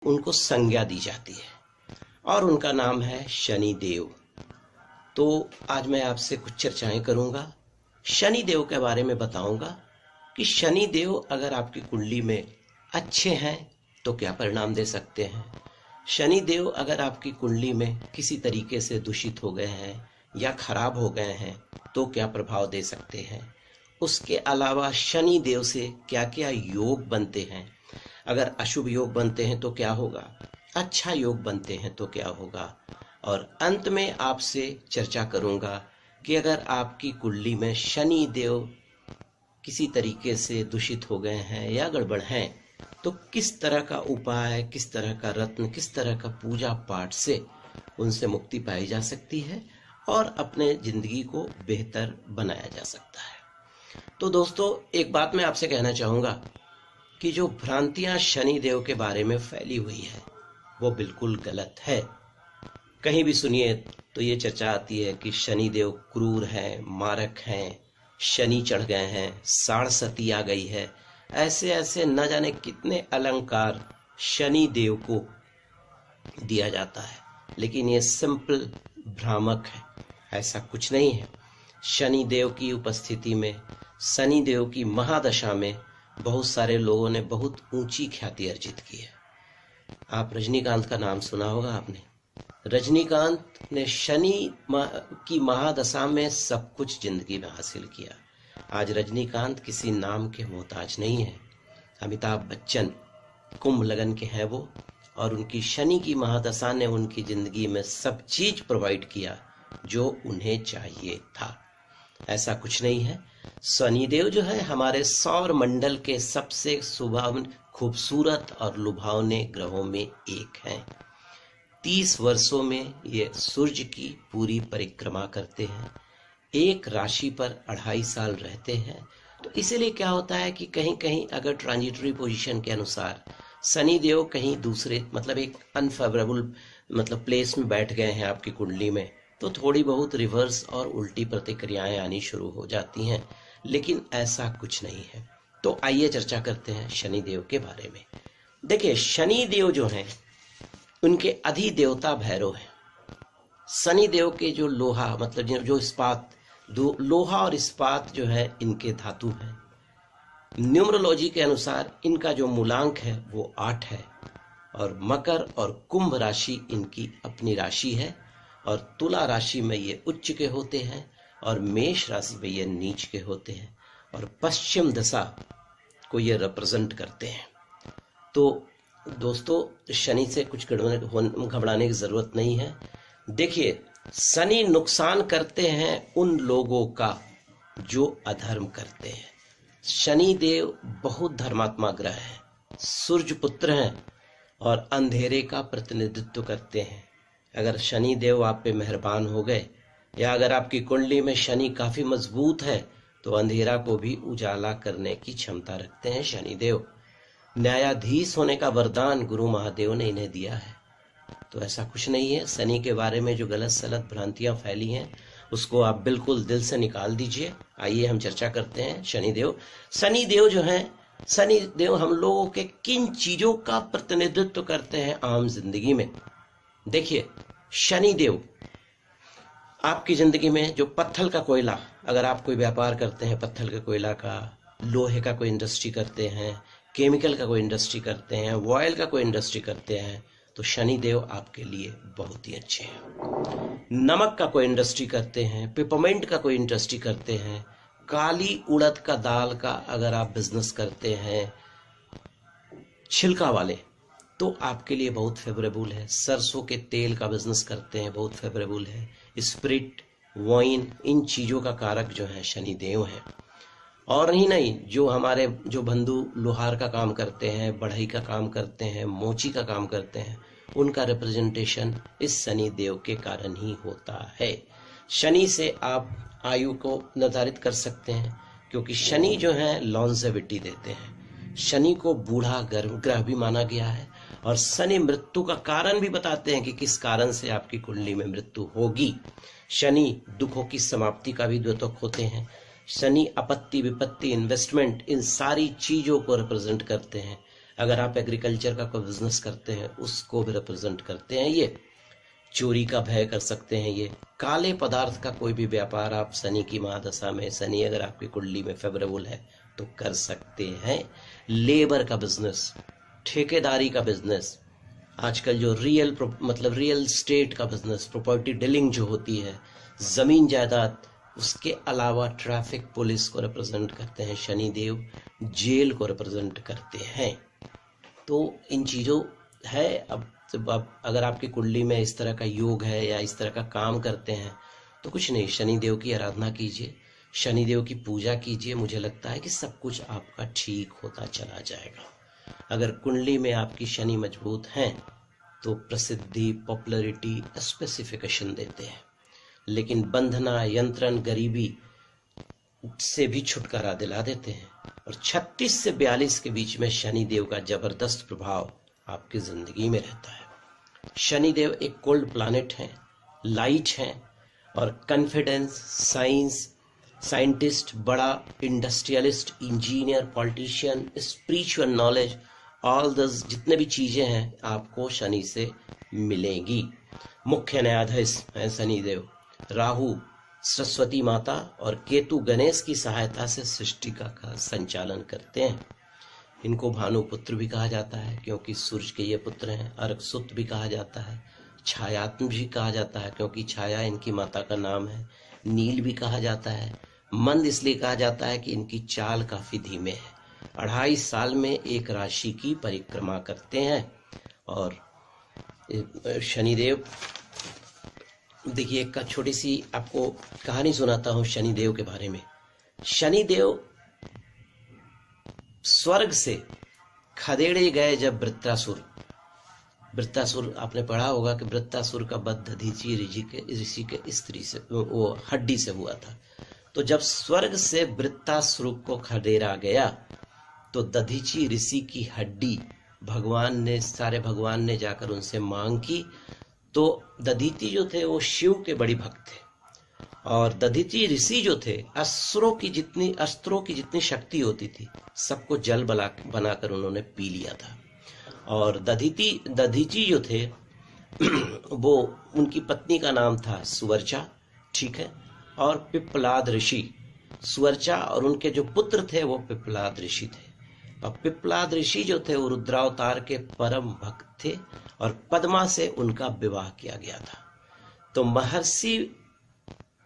उनको संज्ञा दी जाती है और उनका नाम है शनि देव। तो आज मैं आपसे कुछ चर्चाएं करूंगा, शनि देव के बारे में बताऊंगा कि शनि देव अगर आपकी कुंडली में अच्छे हैं तो क्या परिणाम दे सकते हैं, शनि देव अगर आपकी कुंडली में किसी तरीके से दूषित हो गए हैं या खराब हो गए हैं तो क्या प्रभाव दे सकते हैं। उसके अलावा शनि देव से क्या क्या योग बनते हैं, अगर अशुभ योग बनते हैं तो क्या होगा, अच्छा योग बनते हैं तो क्या होगा। और अंत में आपसे चर्चा करूंगा कि अगर आपकी कुंडली में शनि देव किसी तरीके से दूषित हो गए हैं या गड़बड़ हैं तो किस तरह का उपाय, किस तरह का रत्न, किस तरह का पूजा पाठ से उनसे मुक्ति पाई जा सकती है और अपने जिंदगी को बेहतर बनाया जा सकता है। तो दोस्तों, एक बात मैं आपसे कहना चाहूंगा कि जो भ्रांतियां शनि देव के बारे में फैली हुई है वो बिल्कुल गलत है। कहीं भी सुनिए तो ये चर्चा आती है कि शनि देव क्रूर हैं, मारक हैं, शनि चढ़ गए हैं, साढ़सती आ गई है, ऐसे ऐसे न जाने कितने अलंकार शनि देव को दिया जाता है, लेकिन ये सिंपल भ्रामक है, ऐसा कुछ नहीं है। शनि देव की उपस्थिति में, शनि देव की महादशा में बहुत सारे लोगों ने बहुत ऊंची ख्याति अर्जित की है। आप रजनीकांत का नाम सुना होगा आपने। रजनीकांत ने शनि की महादशा में सब कुछ जिंदगी में हासिल किया। आज रजनीकांत किसी नाम के मोहताज नहीं है। अमिताभ बच्चन कुंभ लगन के हैं वो, और उनकी शनि की महादशा ने उनकी जिंदगी में सब चीज प्रोवाइड किया जो उन्हें चाहिए था। ऐसा कुछ नहीं है। शनिदेव जो है हमारे सौर मंडल के सबसे सुभावन, खूबसूरत और लुभावने ग्रहों में एक हैं। 30 वर्षों में ये सूर्य की पूरी परिक्रमा करते हैं, एक राशि पर 2.5 साल रहते हैं। तो इसीलिए क्या होता है कि कहीं कहीं अगर ट्रांजिटरी पोजीशन के अनुसार शनि देव कहीं दूसरे मतलब एक अनफेवरेबल मतलब प्लेस में बैठ गए हैं आपकी कुंडली में, तो थोड़ी बहुत रिवर्स और उल्टी प्रतिक्रियाएं आनी शुरू हो जाती हैं, लेकिन ऐसा कुछ नहीं है। तो आइए चर्चा करते हैं शनि देव के बारे में। देखिए, शनि देव जो हैं उनके अधिदेवता भैरव हैं। शनि देव के जो लोहा मतलब जो इस्पात, लोहा और इस्पात जो है इनके धातु हैं। न्यूमरोलॉजी के अनुसार इनका जो मूलांक है वो 8 है, और मकर और कुंभ राशि इनकी अपनी राशि है, और तुला राशि में ये उच्च के होते हैं, और मेष राशि में ये नीच के होते हैं, और पश्चिम दशा को ये रिप्रेजेंट करते हैं। तो दोस्तों, शनि से कुछ घबराने की जरूरत नहीं है। देखिए, शनि नुकसान करते हैं उन लोगों का जो अधर्म करते हैं। शनि देव बहुत धर्मात्मा ग्रह है, सूर्य पुत्र हैं और अंधेरे का प्रतिनिधित्व करते हैं। अगर शनि देव आप पे मेहरबान हो गए या अगर आपकी कुंडली में शनि काफी मजबूत है तो अंधेरा को भी उजाला करने की क्षमता रखते हैं शनि देव। न्यायाधीश होने का वरदान गुरु महादेव ने इन्हें दिया है। तो ऐसा कुछ नहीं है। शनि के बारे में जो गलत सलत भ्रांतियां फैली हैं उसको आप बिल्कुल दिल से निकाल दीजिए। आइए हम चर्चा करते हैं शनि देव। शनि देव जो है, शनि देव हम लोगों के किन चीजों का प्रतिनिधित्व करते हैं आम जिंदगी में। देखिए, शनि देव आपकी जिंदगी में जो पत्थर का कोयला, अगर आप कोई व्यापार करते हैं पत्थर के कोयला का, लोहे का कोई इंडस्ट्री करते हैं, केमिकल का कोई इंडस्ट्री करते हैं, ऑयल का कोई इंडस्ट्री करते हैं, तो शनि देव आपके लिए बहुत ही अच्छे हैं। नमक का कोई इंडस्ट्री करते हैं, पिपरमेंट का कोई इंडस्ट्री करते हैं, काली उड़द का दाल का अगर आप बिजनेस करते हैं छिलका वाले, तो आपके लिए बहुत फेवरेबल है। सरसों के तेल का बिजनेस करते हैं, बहुत फेवरेबल है। स्पिरिट, वाइन, इन चीजों का कारक जो है शनि देव है। और नहीं, जो हमारे जो बंधु लोहार का काम करते हैं, बढ़ई का काम करते हैं, मोची का काम करते हैं, उनका रिप्रेजेंटेशन इस शनि देव के कारण ही होता है। शनि से आप आयु को निर्धारित कर सकते हैं, क्योंकि शनि जो है लॉन्जेविटी देते हैं। शनि को बूढ़ा ग्रह भी माना गया है, और शनि मृत्यु का कारण भी बताते हैं कि किस कारण से आपकी कुंडली में मृत्यु होगी। शनि दुखों की समाप्ति का भी द्योतक होते हैं। शनि आपत्ति, विपत्ति, इन्वेस्टमेंट, इन सारी चीजों को रिप्रेजेंट करते हैं। अगर आप एग्रीकल्चर का कोई बिजनेस करते हैं उसको भी रिप्रेजेंट करते हैं ये। चोरी का भय कर सकते हैं ये। काले पदार्थ का कोई भी व्यापार आप शनि की महादशा में, शनि अगर आपकी कुंडली में फेवरेबल है तो कर सकते हैं। लेबर का बिजनेस, ठेकेदारी का बिजनेस, आजकल जो रियल स्टेट का बिजनेस, प्रॉपर्टी डीलिंग जो होती है, जमीन जायदाद, उसके अलावा ट्रैफिक पुलिस को रिप्रेजेंट करते हैं शनिदेव, जेल को रिप्रेजेंट करते हैं। तो इन चीजों है। अब अगर आपकी कुंडली में इस तरह का योग है या इस तरह का काम करते हैं तो कुछ नहीं, शनिदेव की आराधना कीजिए, शनिदेव की पूजा कीजिए। मुझे लगता है कि सब कुछ आपका ठीक होता चला जाएगा। अगर कुंडली में आपकी शनि मजबूत हैं तो प्रसिद्धि, पॉपुलैरिटी, स्पेसिफिकेशन देते हैं, लेकिन बंधना, यंत्रण, गरीबी से भी छुटकारा दिला देते हैं। और 36 से 42 के बीच में शनिदेव का जबरदस्त प्रभाव आपकी जिंदगी में रहता है। शनिदेव एक कोल्ड प्लैनेट है, लाइट है, और कॉन्फिडेंस, साइंस, साइंटिस्ट, बड़ा industrialist, engineer, politician, spiritual knowledge, all the जितने भी चीजें हैं आपको शनि से मिलेंगी। मुख्य न्यायाधीश है शनिदेव। राहु सरस्वती माता और केतु गणेश की सहायता से सृष्टि का संचालन करते हैं। इनको भानुपुत्र भी कहा जाता है क्योंकि सूर्य के ये पुत्र हैं। अर्कसुत भी कहा जाता है, छायात्म भी कहा जाता है क्योंकि छाया इनकी माता का नाम है। नील भी कहा जाता है। मंद इसलिए कहा जाता है कि इनकी चाल काफी धीमे है। 2.5 साल में एक राशि की परिक्रमा करते हैं। और शनिदेव, देखिए एक छोटी सी आपको कहानी सुनाता हूं शनिदेव के बारे में। शनिदेव स्वर्ग से खदेड़े गए जब वृत्रासुर आपने पढ़ा होगा कि वृत्रासुर का वध दधीचि ऋषि के स्त्री से, वो हड्डी से हुआ था। तो जब स्वर्ग से वृत्रासुर को खदेड़ा गया तो दधीचि ऋषि की हड्डी भगवान ने जाकर उनसे मांग की। तो दधीचि जो थे वो शिव के बड़ी भक्त थे, और दधीचि ऋषि जो थे अस्त्रों की जितनी शक्ति होती थी सबको जल बनाकर उन्होंने पी लिया था। और दधीचि जो थे वो, उनकी पत्नी का नाम था सुवर्चा, ठीक है, और पिप्पलाद ऋषि। सुवर्चा और उनके जो पुत्र थे वो पिप्पलाद ऋषि थे। और पिप्पलाद ऋषि जो थे वो रुद्रावतार के परम भक्त थे और पद्मा से उनका विवाह किया गया था। तो महर्षि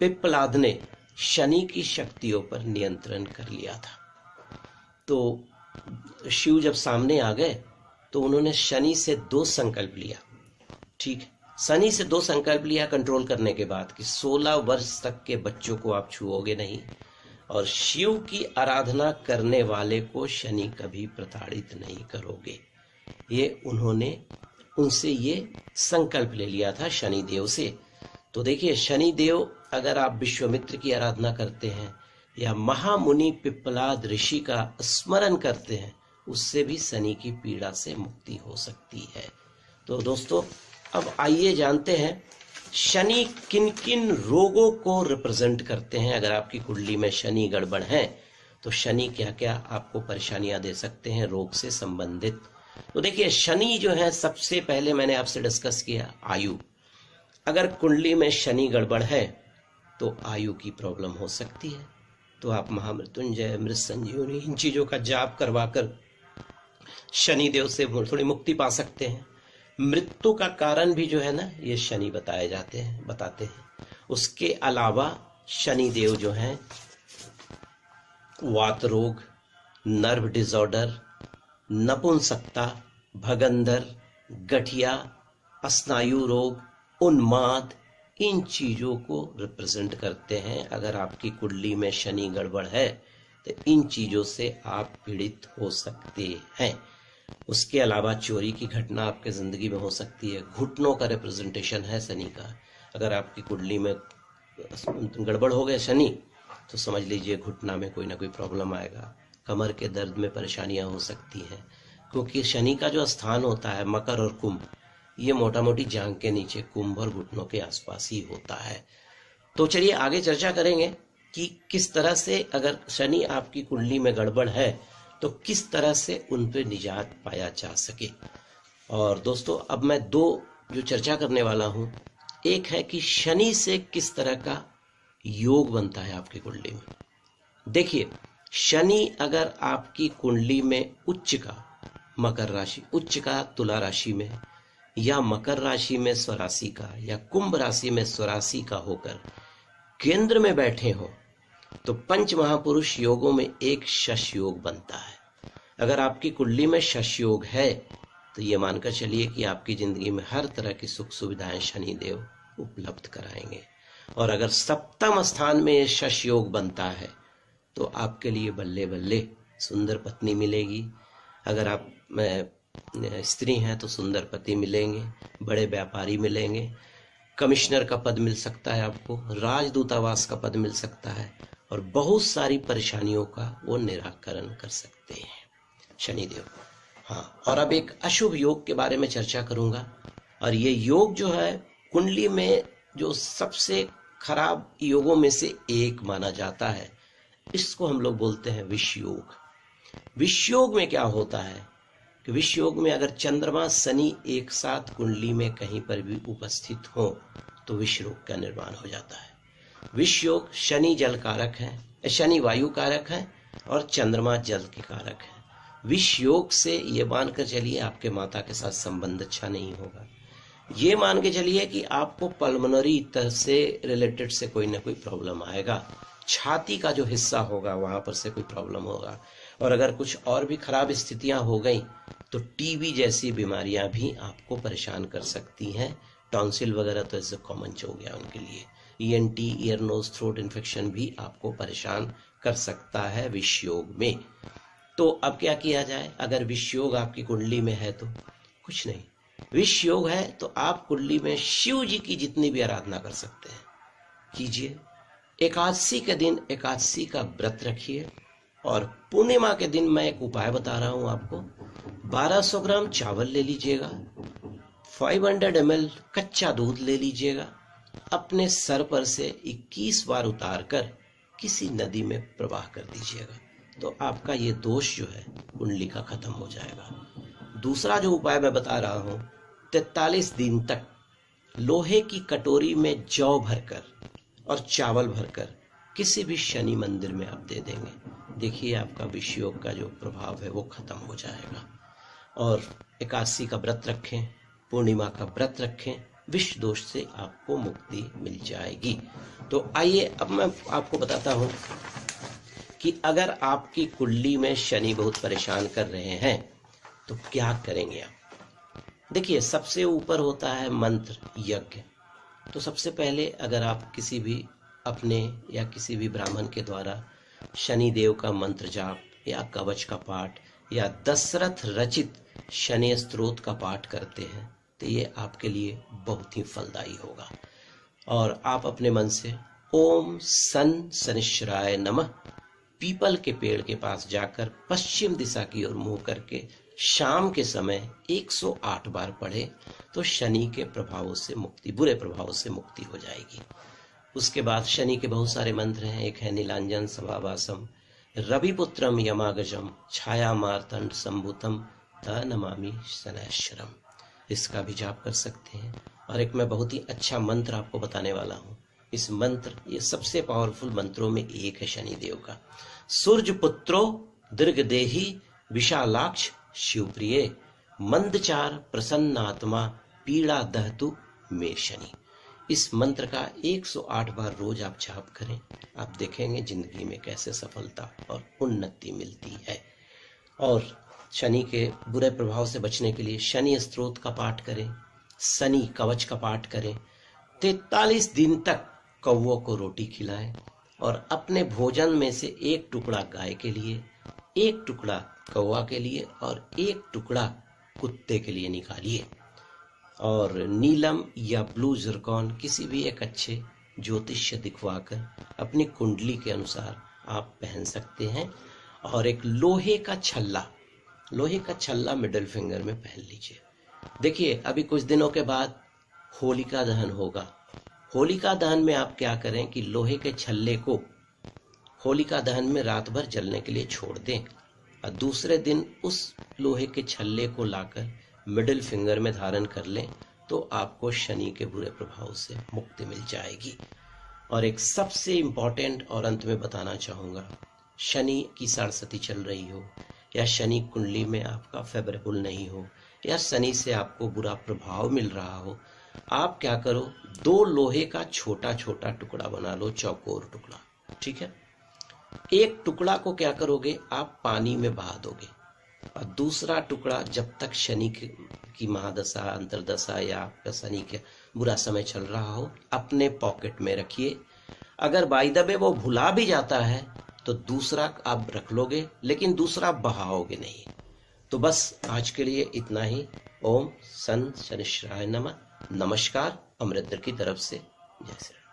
पिप्पलाद ने शनि की शक्तियों पर नियंत्रण कर लिया था। तो शिव जब सामने आ गए तो उन्होंने शनि से 2 संकल्प लिया, ठीक है, शनि से 2 संकल्प लिया कंट्रोल करने के बाद कि 16 वर्ष तक के बच्चों को आप छुओगे नहीं, और शिव की आराधना करने वाले को शनि कभी प्रताड़ित नहीं करोगे। ये उन्होंने उनसे ये संकल्प ले लिया था शनिदेव से। तो देखिए शनिदेव, अगर आप विश्वामित्र की आराधना करते हैं या महामुनि पिप्पलाद ऋषि का स्मरण करते हैं, उससे भी शनि की पीड़ा से मुक्ति हो सकती है। तो दोस्तों, अब आइए जानते हैं शनि किन किन रोगों को रिप्रेजेंट करते हैं। अगर आपकी कुंडली में शनि गड़बड़ है तो शनि क्या क्या आपको परेशानियां दे सकते हैं रोग से संबंधित। तो देखिए शनि जो है, सबसे पहले मैंने आपसे डिस्कस किया आयु। अगर कुंडली में शनि गड़बड़ है तो आयु की प्रॉब्लम हो सकती है। तो आप महामृत्युंजय, मृत संजीवनी, इन चीजों का जाप करवाकर शनिदेव से थोड़ी मुक्ति पा सकते हैं। मृत्यु का कारण भी जो है ना, ये शनि बताते हैं। उसके अलावा शनिदेव जो हैं वात रोग, नर्व डिसऑर्डर, नपुंसकता, भगंदर, गठिया, स्नायु रोग, उन्माद, इन चीजों को रिप्रेजेंट करते हैं। अगर आपकी कुंडली में शनि गड़बड़ है तो इन चीजों से आप पीड़ित हो सकते हैं। उसके अलावा चोरी की घटना आपके जिंदगी में हो सकती है। घुटनों का रिप्रेजेंटेशन है शनि का। अगर आपकी कुंडली में गड़बड़ हो गया शनि तो समझ लीजिए घुटना में कोई ना कोई प्रॉब्लम आएगा। कमर के दर्द में परेशानियां हो सकती हैं, क्योंकि शनि का जो स्थान होता है मकर और कुंभ, ये मोटा मोटी जांघ के नीचे कुंभ और घुटनों के आसपास ही होता है। तो चलिए आगे चर्चा करेंगे कि किस तरह से अगर शनि आपकी कुंडली में गड़बड़ है तो किस तरह से उन पे निजात पाया जा सके। और दोस्तों अब मैं दो जो चर्चा करने वाला हूं, एक है कि शनि से किस तरह का योग बनता है आपकी कुंडली में। देखिए, शनि अगर आपकी कुंडली में उच्च का मकर राशि, उच्च का तुला राशि में, या मकर राशि में स्वराशि का, या कुंभ राशि में स्वराशि का होकर केंद्र में बैठे हो, तो पंच महापुरुष योगों में एक शश योग बनता है। अगर आपकी कुंडली में शश योग है तो ये मानकर चलिए कि आपकी जिंदगी में हर तरह की सुख सुविधाएं शनिदेव उपलब्ध कराएंगे। और अगर सप्तम स्थान में ये शश योग बनता है तो आपके लिए बल्ले बल्ले सुंदर पत्नी मिलेगी। अगर आप स्त्री हैं तो सुंदर पति मिलेंगे, बड़े व्यापारी मिलेंगे, कमिश्नर का पद मिल सकता है आपको, राजदूतावास का पद मिल सकता है, और बहुत सारी परेशानियों का वो निराकरण कर सकते हैं शनिदेव। हाँ, और अब एक अशुभ योग के बारे में चर्चा करूंगा। और ये योग जो है कुंडली में जो सबसे खराब योगों में से एक माना जाता है, इसको हम लोग बोलते हैं विष योग। विष योग में क्या होता है कि विष योग में अगर चंद्रमा शनि एक साथ कुंडली में कहीं पर भी उपस्थित हो तो विष रोग का निर्माण हो जाता है। विष योग, शनि जल कारक है, शनि वायु कारक है और चंद्रमा जल के कारक है। विष योग से ये मानकर चलिए आपके माता के साथ संबंध अच्छा नहीं होगा। ये मान के चलिए कि आपको पल्मोनरी तरह से रिलेटेड से कोई ना कोई प्रॉब्लम आएगा, छाती का जो हिस्सा होगा वहां पर से कोई प्रॉब्लम होगा। और अगर कुछ और भी खराब स्थितियां हो गई तो टीबी जैसी बीमारियां भी आपको परेशान कर सकती हैं। टॉन्सिल वगैरह तो ऐसे कॉमन हो गया उनके लिए। ENT, ear nose throat infection भी आपको परेशान कर सकता है विष योग में। तो अब क्या किया जाए? अगर विष योग आपकी कुंडली में है तो कुछ नहीं, विष योग है तो आप कुंडली में शिव जी की जितनी भी आराधना कर सकते हैं कीजिए। एकादशी के दिन एकादशी का व्रत रखिए, और पूर्णिमा के दिन मैं एक उपाय बता रहा हूं आपको। 1200 ग्राम चावल ले लीजिएगा, 500 ml कच्चा दूध ले लीजिएगा, अपने सर पर से 21 बार उतार कर किसी नदी में प्रवाह कर दीजिएगा, तो आपका ये दोष जो है कुंडली का खत्म हो जाएगा। दूसरा जो उपाय मैं बता रहा हूं, 43 दिन तक लोहे की कटोरी में जौ भरकर और चावल भरकर किसी भी शनि मंदिर में आप दे देंगे, देखिए आपका विष योग का जो प्रभाव है वो खत्म हो जाएगा। और एकादशी का व्रत रखें, पूर्णिमा का व्रत रखें, विष दोष से आपको मुक्ति मिल जाएगी। तो आइए अब मैं आपको बताता हूं कि अगर आपकी कुंडली में शनि बहुत परेशान कर रहे हैं तो क्या करेंगे आप। देखिए, सबसे ऊपर होता है मंत्र यज्ञ। तो सबसे पहले अगर आप किसी भी अपने या किसी भी ब्राह्मण के द्वारा शनि देव का मंत्र जाप या कवच का पाठ या दशरथ रचित शनि स्तोत्र का पाठ करते हैं तो ये आपके लिए बहुत ही फलदायी होगा। और आप अपने मन से ओम सन शनिश्चराय नमः पीपल के पेड़ के पास जाकर पश्चिम दिशा की ओर मुंह करके शाम के समय 108 बार पढ़े तो शनि के प्रभावों से मुक्ति, बुरे प्रभावों से मुक्ति हो जाएगी। उसके बाद शनि के बहुत सारे मंत्र हैं। एक है नीलांजन सभावासम, रविपुत्रम यमागजम, छाया मार्तंड संभूतम त नमामि शनैश्वरम, इसका भी जाप कर सकते हैं। और एक मैं बहुत ही अच्छा मंत्र आपको बताने वाला हूँ। इस मंत्र, ये सबसे पावरफुल मंत्रों में एक है शनिदेव का। सूर्य पुत्रो दीर्घदेही विशालाक्ष शिवप्रिय, मंदचार प्रसन्नात्मा पीड़ा दहतु मे शनि। इस मंत्र का 108 बार रोज आप जाप करें, आप देखेंगे जिंदगी में कैसे सफलता और उन्नति मिलती है। और शनि के बुरे प्रभाव से बचने के लिए शनि स्तोत्र का पाठ करें, शनि कवच का पाठ करें, 43 दिन तक कौवों को रोटी खिलाएं और अपने भोजन में से एक टुकड़ा गाय के लिए, एक टुकड़ा कौवा के लिए और एक टुकड़ा कुत्ते के लिए निकालिए। और नीलम या ब्लू जरकॉन किसी भी एक अच्छे ज्योतिष्य दिखवाकर अपनी कुंडली के अनुसार आप पहन सकते हैं। और एक लोहे का छल्ला मिडिल फिंगर में पहन लीजिए। देखिए, अभी कुछ दिनों के बाद होलिका दहन होगा। होलिका दहन में आप क्या करें कि लोहे के छल्ले को होलिका दहन में रात भर जलने के लिए छोड़ दें। और दूसरे दिन उस लोहे के छल्ले को लाकर मिडिल फिंगर में धारण कर लें तो आपको शनि के बुरे प्रभाव से मुक्ति मिल जाएगी। और एक सबसे इम्पोर्टेंट और अंत में बताना चाहूँगा, शनि की साढ़सती चल रही हो या शनि कुंडली में आपका फेवरेबल नहीं हो या शनि से आपको बुरा प्रभाव मिल रहा हो, आप क्या करो, 2 लोहे का छोटा छोटा टुकड़ा बना लो, चौकोर टुकड़ा, ठीक है। एक टुकड़ा को क्या करोगे, आप पानी में बहा दोगे और दूसरा टुकड़ा जब तक शनि की महादशा, अंतरदशा या आपका शनि का बुरा समय चल रहा हो, अपने पॉकेट में रखिए। अगर बाय द वे वो भुला भी जाता है तो दूसरा आप रख लोगे, लेकिन दूसरा बहाओगे नहीं। तो बस आज के लिए इतना ही। ओम सन शनिश्चराय नमः। नमस्कार, अमृतर की तरफ से। जय श्री राम।